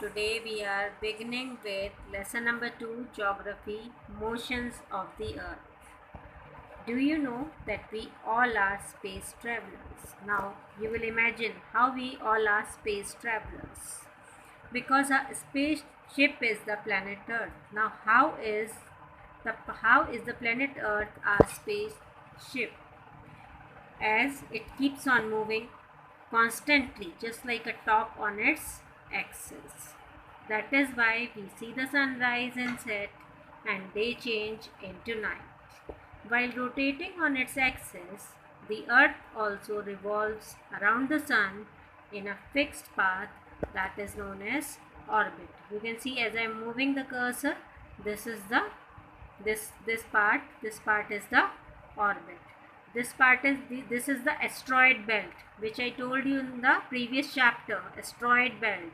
Today we are beginning with lesson number 2, Geography, Motions of the Earth. Do you know that we all are space travelers? Now you will imagine how we all are space travelers. Because our spaceship is the planet Earth. Now how is the planet Earth our spaceship? As it keeps on moving constantly, just like a top on its axis. That is why we see the sunrise and set and day change into night. While rotating on its axis, the earth also revolves around the sun in a fixed path that is known as orbit. You can see as I am moving the cursor, this is the this part is the orbit. This is the asteroid belt, which I told you in the previous chapter. Asteroid belt,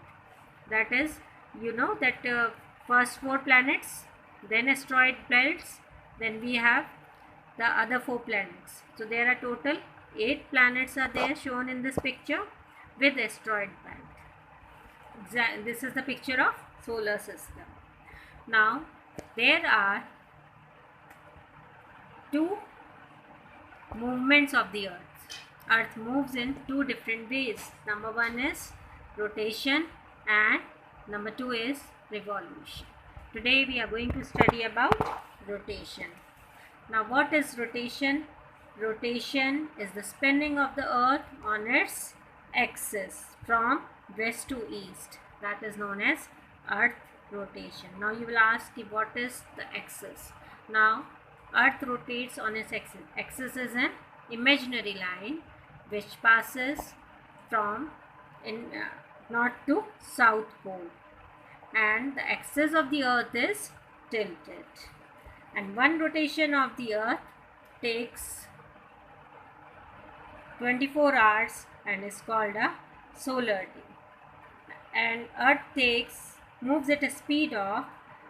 that is, you know that first 4 planets, then asteroid belts, then we have the other 4 planets. So there are total 8 planets are there shown in this picture with asteroid belt. This is the picture of solar system. Now there are 2 movements of the earth. Earth moves in 2 different ways. Number 1 is rotation and number 2 is revolution. Today we are going to study about rotation. Now what is rotation? Rotation is the spinning of the earth on its axis from west to east. That is known as earth rotation. Now you will ask what is the axis? Now earth rotates on its axis. Axis is an imaginary line which passes from north to south pole, and the axis of the earth is tilted, and one rotation of the earth takes 24 hours and is called a solar day, and earth moves at a speed of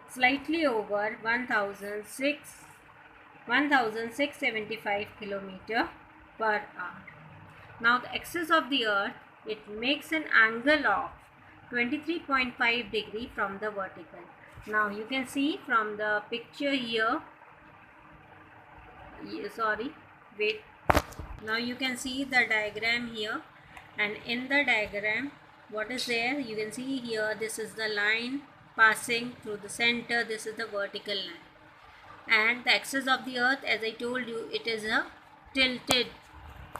slightly over 1675 km per hour. Now the axis of the earth, it makes an angle of 23.5 degree from the vertical. Now you can see from the picture here, now you can see the diagram here, and in the diagram what is there, you can see here, this is the line passing through the center, this is the vertical line, and the axis of the earth, as I told you, it is a tilted.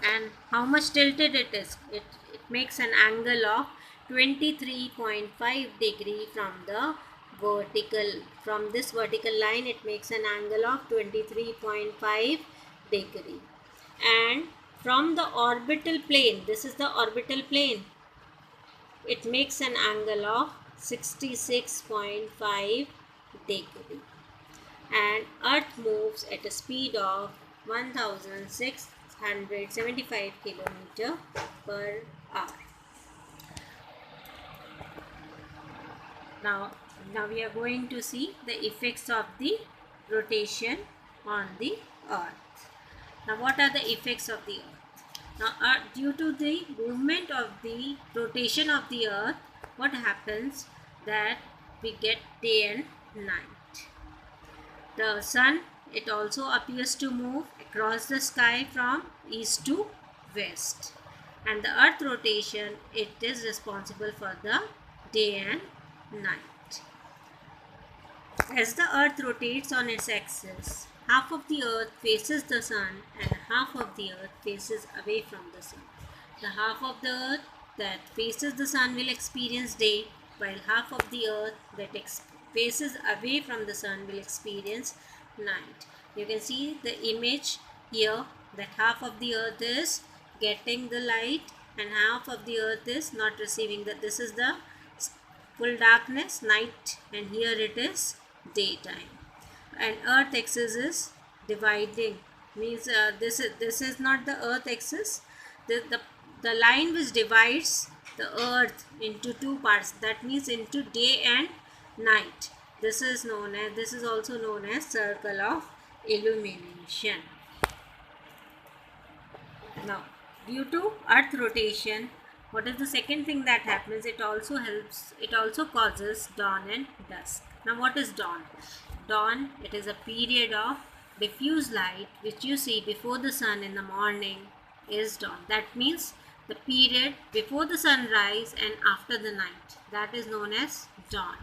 And how much tilted it is? It makes an angle of 23.5 degree from the vertical. From this vertical line, it makes an angle of 23.5 degree. And from the orbital plane, this is the orbital plane, it makes an angle of 66.5 degree. And earth moves at a speed of 1675 km per hour. Now we are going to see the effects of the rotation on the earth. Now what are the effects of the earth? Now due to the movement of the rotation of the earth, what happens that we get day and night. The sun, it also appears to move across the sky from east to west, and the earth rotation, it is responsible for the day and night. As the earth rotates on its axis, half of the earth faces the sun and half of the earth faces away from the sun. The half of the earth that faces the sun will experience day, while half of the earth that faces away from the sun will experience night. You can see the image here that half of the earth is getting the light and half of the earth is not receiving that. This is the full darkness, night, and here it is daytime. And earth axis is dividing, means this is not the earth axis. The line which divides the earth into 2 parts, that means into day and night, this is also known as circle of illumination. Now due to earth rotation, What is the second thing that happens? It also causes dawn and dusk. Now what is dawn? Dawn, it is a period of diffuse light which you see before the sun in the morning is dawn. That means the period before the sunrise and after the night. That is known as dawn.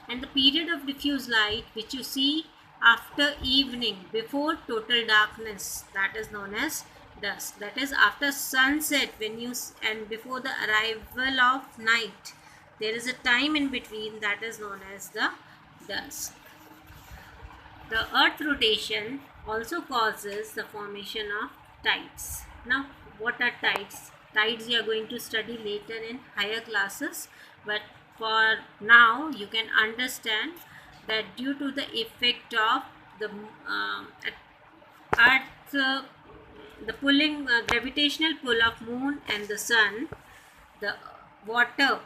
And the period of diffuse light which you see after evening before total darkness, that is known as dusk. That is after sunset, and before the arrival of night, there is a time in between, that is known as the dusk. The earth rotation also causes the formation of tides. Now what are tides? Tides you are going to study later in higher classes, but for now you can understand that due to the effect of the earth, the pulling gravitational pull of moon and the sun, the water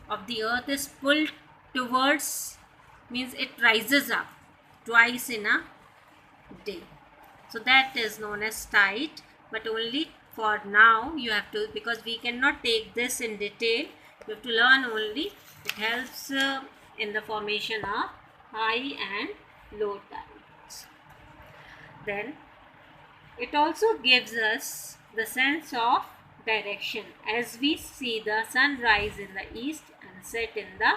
of the earth is pulled towards, means it rises up twice in a day. So that is known as tide, but only for now you have to, because we cannot take this in detail, you have to learn only. It helps in the formation of high and low tides. Then it also gives us the sense of direction, as we see the sun rise in the east and set in the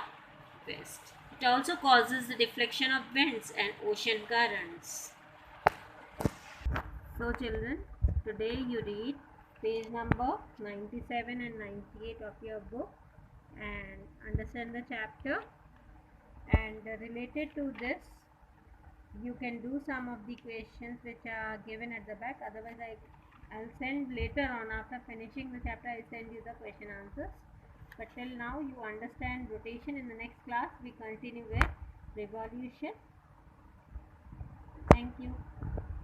west. It also causes the deflection of winds and ocean currents. So children, today you read page number 97 and 98 of your book and understand the chapter, and related to this you can do some of the questions which are given at the back. Otherwise I'll send later on, after finishing the chapter I'll send you the question answers. But till now you understand rotation. In the next class we continue with revolution. Thank you.